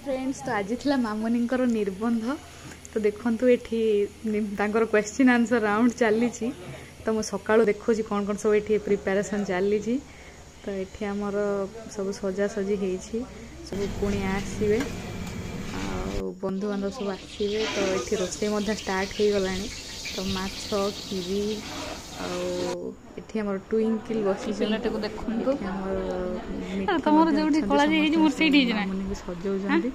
friends तो आज थी मामुनी निबंध तो देखु ये क्वेश्चन आंसर राउंड चली तो मुझे सका देखो कौन कौन सब ये प्रिपेरेसन चली तो ये आमर सब सजासजी हो सब पुणी आसवे बंधु बांधव सब आसवे तो ये रोसे स्टार्ट हो गला तो माछ खीरी आम ट्विंकिल बसी मामुनी सजाऊँ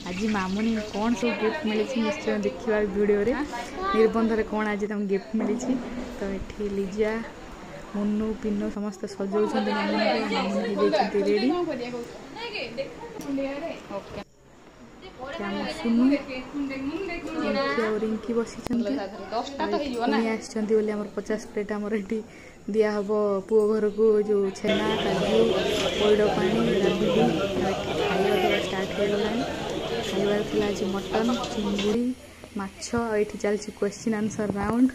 आज मामुनी कौन सब गिफ्ट मिली निश्चय देखा वीडियो रे निबंध कौन आज गिफ्ट मिली तो ये लिजा मुन्नू पिन्नू समस्त सजाऊँ मामुनी रेडी सुनु रिंकी बसी आम 50 प्लेट आमर ये दिया हम पुओ घर को जो छेना काजू पैड़ पानी राबिड़ी खाଇବା स्टार्ट हो गला खाइबार थी आज मटन चिंगुड़ी माछ ये चलती क्वेश्चन आंसर राउंड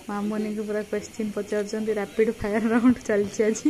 मामुनी को पूरा क्वेश्चन पचार रैपिड फायर राउंड चलती आज